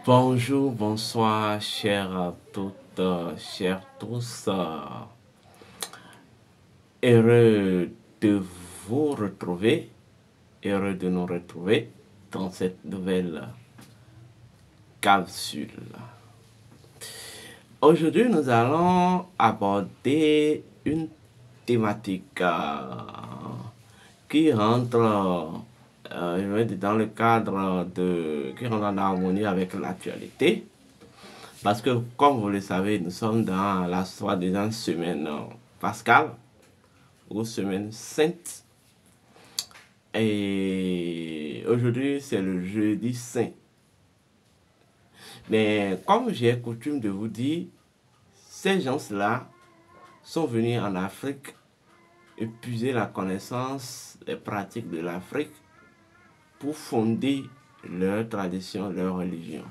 Bonjour, bonsoir, chers toutes, chers tous. Heureux de vous retrouver, heureux de nous retrouver dans cette nouvelle capsule. Aujourd'hui, nous allons aborder une thématique qui rentre dans le cadre qui rentre en harmonie avec l'actualité. Parce que, comme vous le savez, nous sommes dans la soi-disant semaine pascale ou semaine sainte. Et aujourd'hui, c'est le jeudi saint. Mais comme j'ai coutume de vous dire, ces gens-là sont venus en Afrique épuiser la connaissance, les pratiques de l'Afrique pour fonder leur tradition, leur religion.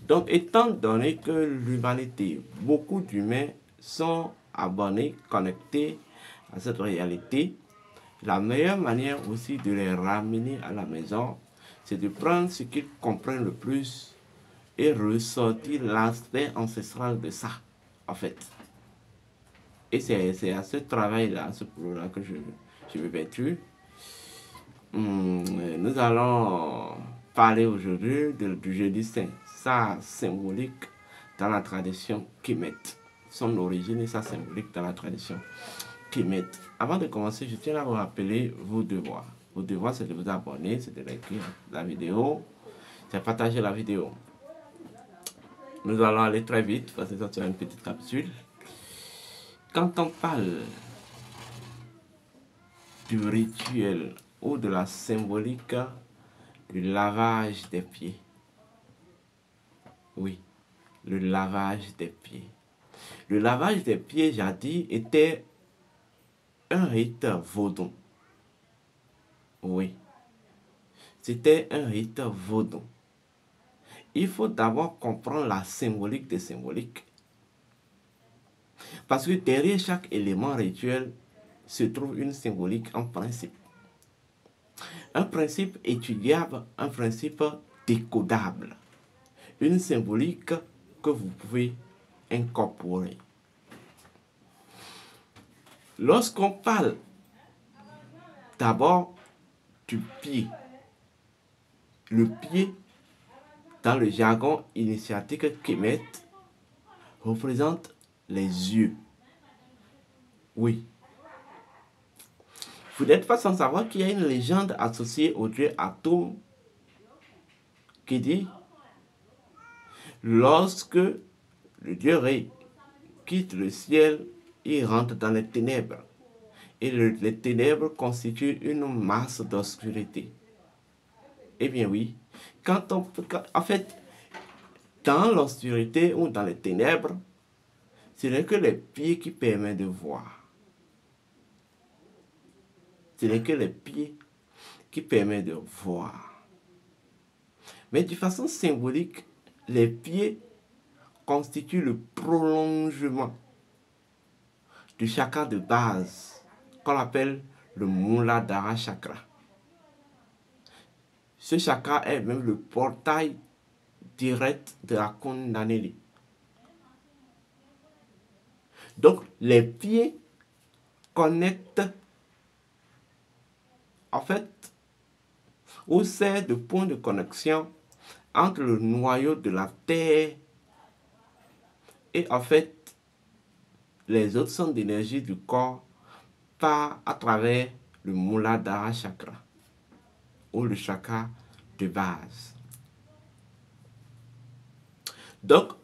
Donc, étant donné que l'humanité, beaucoup d'humains sont abonnés, connectés à cette réalité, la meilleure manière aussi de les ramener à la maison, c'est de prendre ce qu'ils comprennent le plus et ressortir l'aspect ancestral de ça, en fait. Et c'est à ce travail-là, à ce boulot-là que je me bats. Nous allons parler aujourd'hui du jeudi saint, sa symbolique dans la tradition Kemet, son origine et sa symbolique dans la tradition Kemet. Avant de commencer, je tiens à vous rappeler vos devoirs. Vos devoirs, c'est de vous abonner, c'est de liker la vidéo, c'est de partager la vidéo. Nous allons aller très vite parce que ça c'est une petite capsule. Quand on parle du rituel ou de la symbolique du lavage des pieds. Oui, le lavage des pieds. Le lavage des pieds, jadis, était un rite vaudou. Oui, c'était un rite vaudou. Il faut d'abord comprendre la symbolique des symboliques. Parce que derrière chaque élément rituel se trouve une symbolique, un principe. Un principe étudiable, un principe décodable. Une symbolique que vous pouvez incorporer. Lorsqu'on parle d'abord du pied, le pied, dans le jargon initiatique Kemet, représente les yeux. Oui. Vous n'êtes pas sans savoir qu'il y a une légende associée au dieu Atum qui dit lorsque le dieu Ré quitte le ciel, il rentre dans les ténèbres. Et les ténèbres constituent une masse d'obscurité. Eh bien oui, en fait, dans l'obscurité ou dans les ténèbres, ce n'est que les pieds qui permettent de voir. Ce n'est que les pieds qui permettent de voir. Mais de façon symbolique, les pieds constituent le prolongement du chakra de base qu'on appelle le Muladhara chakra. Ce chakra est même le portail direct de la Kundalini. Donc, les pieds connectent, en fait, ou servent de point de connexion entre le noyau de la terre et, en fait, les autres centres d'énergie du corps par à travers le Muladhara chakra ou le chakra de base. Donc,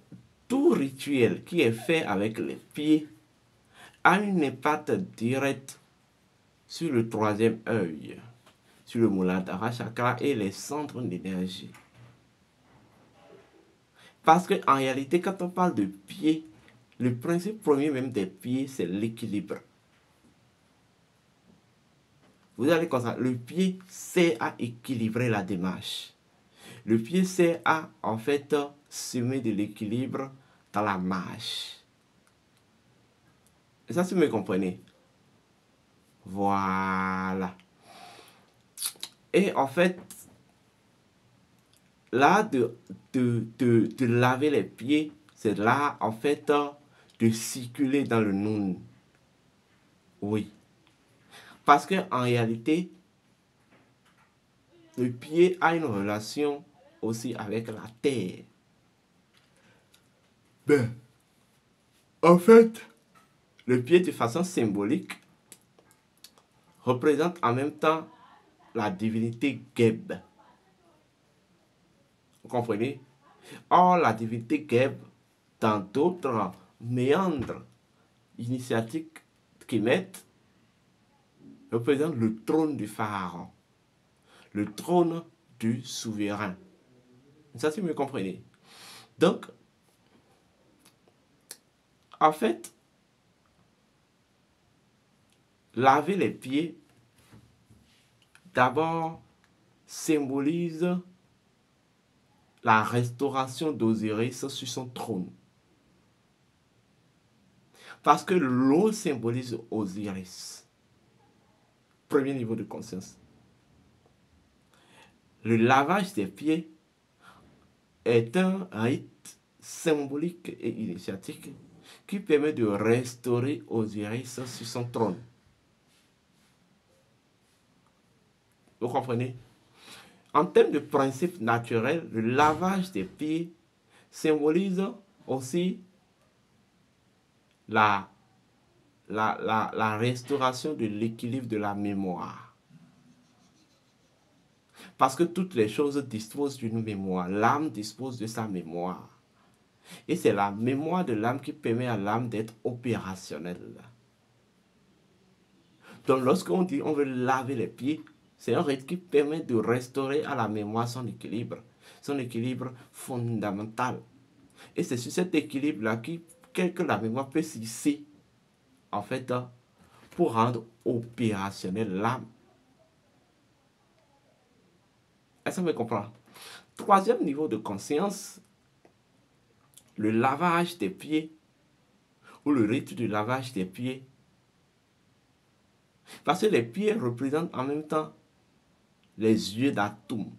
tout rituel qui est fait avec les pieds a un impact direct sur le troisième œil, sur le Muladhara chakra et les centres d'énergie. Parce qu'en réalité, quand on parle de pieds, le principe premier même des pieds, c'est l'équilibre. Vous allez constater, le pied sert à équilibrer la démarche. Le pied sert à, en fait, semer de l'équilibre dans la marche. Et ça, si vous me comprenez. Voilà. Et en fait, là de laver les pieds, c'est là, en fait, de circuler dans le noun. Oui. Parce qu'en réalité, le pied a une relation aussi avec la terre. Ben, en fait, le pied, de façon symbolique, représente en même temps la divinité Geb. Vous comprenez? Or, la divinité Geb, dans d'autres méandres initiatiques qui mettent, représente le trône du pharaon, le trône du souverain. Ça, si vous me comprenez. Donc, en fait, laver les pieds, d'abord, symbolise la restauration d'Osiris sur son trône. Parce que l'eau symbolise Osiris. Premier niveau de conscience. Le lavage des pieds est un rite symbolique et initiatique qui permet de restaurer Osiris sur son trône. Vous comprenez? En termes de principe naturel, le lavage des pieds symbolise aussi la restauration de l'équilibre de la mémoire. Parce que toutes les choses disposent d'une mémoire. L'âme dispose de sa mémoire. Et c'est la mémoire de l'âme qui permet à l'âme d'être opérationnelle. Donc lorsqu'on dit on veut laver les pieds, c'est un rite qui permet de restaurer à la mémoire son équilibre fondamental. Et c'est sur cet équilibre-là que la mémoire peut s'hisser, en fait, pour rendre opérationnelle l'âme. Est-ce que vous me comprenez? Troisième niveau de conscience, le lavage des pieds, ou le rite du lavage des pieds. Parce que les pieds représentent en même temps les yeux d'Atum.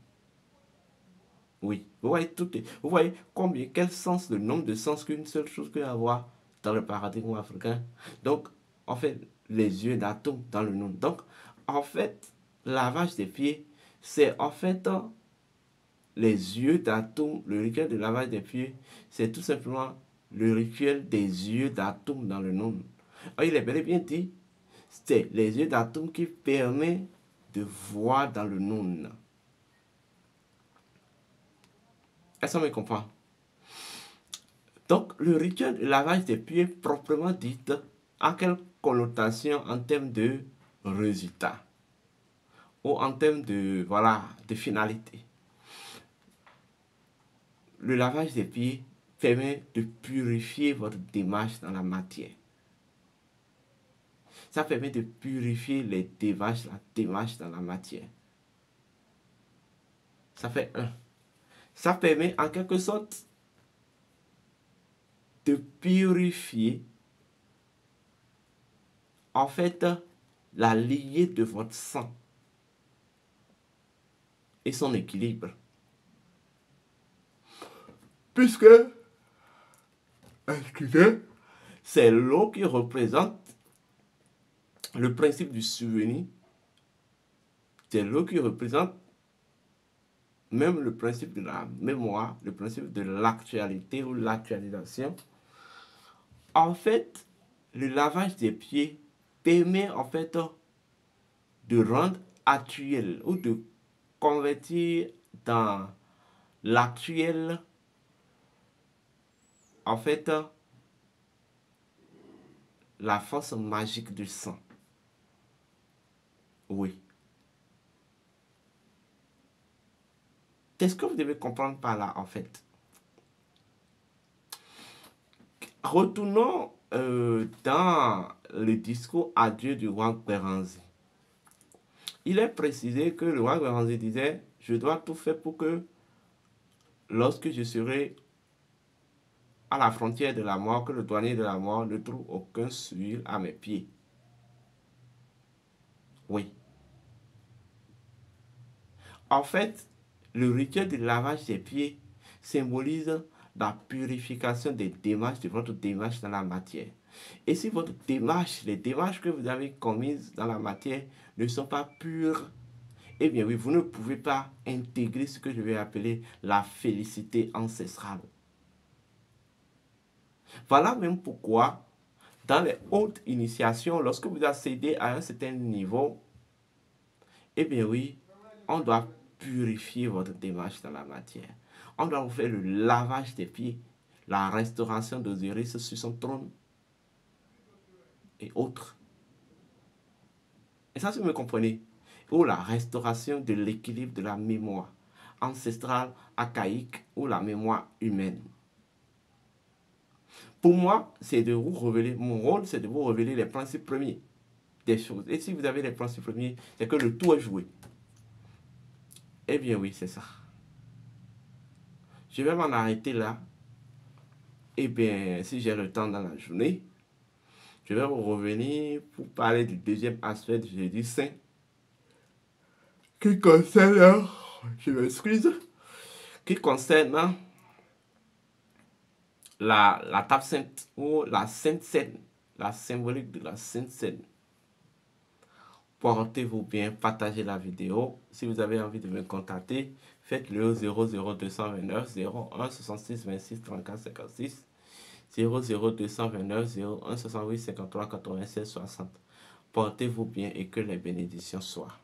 Oui, vous voyez quel sens, le nombre de sens qu'une seule chose peut avoir dans le paradigme africain. Donc, en fait, les yeux d'Atum dans le nom. Donc, en fait, lavage des pieds, c'est en fait les yeux d'Atum, le rituel de lavage des pieds, c'est tout simplement le rituel des yeux d'Atum dans le nom. Il est bel et bien dit, c'est les yeux d'Atum qui permettent de voir dans le nom. Est-ce qu'on me comprend? Donc, le rituel de lavage des pieds, proprement dit, a quelle connotation en termes de résultat ou en termes de, de finalité? Le lavage des pieds permet de purifier votre démarche dans la matière. Ça permet de purifier la démarche dans la matière. Ça fait un. Ça permet en quelque sorte de purifier en fait la lignée de votre sang et son équilibre. Puisque, excusez, c'est l'eau qui représente le principe du souvenir, c'est l'eau qui représente même le principe de la mémoire, le principe de l'actualité ou l'actualisation. En fait, le lavage des pieds permet en fait de rendre actuel ou de convertir dans l'actuel en fait la force magique du sang. Oui. Qu'est-ce que vous devez comprendre par là, en fait? Retournons dans le discours adieu du roi Guéranzi. Il est précisé que le roi Guéranzi disait « Je dois tout faire pour que lorsque je serai à la frontière de la mort, que le douanier de la mort ne trouve aucun souillure à mes pieds. » Oui. En fait, le rituel de lavage des pieds symbolise la purification des démarches de votre démarche dans la matière. Et si votre démarche, les démarches que vous avez commises dans la matière ne sont pas pures, eh bien oui, vous ne pouvez pas intégrer ce que je vais appeler la félicité ancestrale. Voilà même pourquoi, dans les hautes initiations, lorsque vous accédez à un certain niveau, eh bien oui, on doit purifier votre démarche dans la matière. On doit vous faire le lavage des pieds, la restauration d'Osiris sur son trône et autres. Et ça, si vous me comprenez, ou la restauration de l'équilibre de la mémoire ancestrale, archaïque ou la mémoire humaine. Pour moi, c'est de vous révéler, mon rôle, c'est de vous révéler les principes premiers des choses. Et si vous avez les principes premiers, c'est que le tout est joué. Eh bien oui, c'est ça. Je vais m'en arrêter là. Eh bien, si j'ai le temps dans la journée, je vais vous revenir pour parler du deuxième aspect du jeudi saint, qui concerne, je m'excuse, qui concerne la table sainte ou la sainte scène, la symbolique de la sainte scène. Portez-vous bien, partagez la vidéo. Si vous avez envie de me contacter, faites-le au 00229 01 66 26 34 56 00229 01 68 53 96 60. Portez-vous bien et que les bénédictions soient.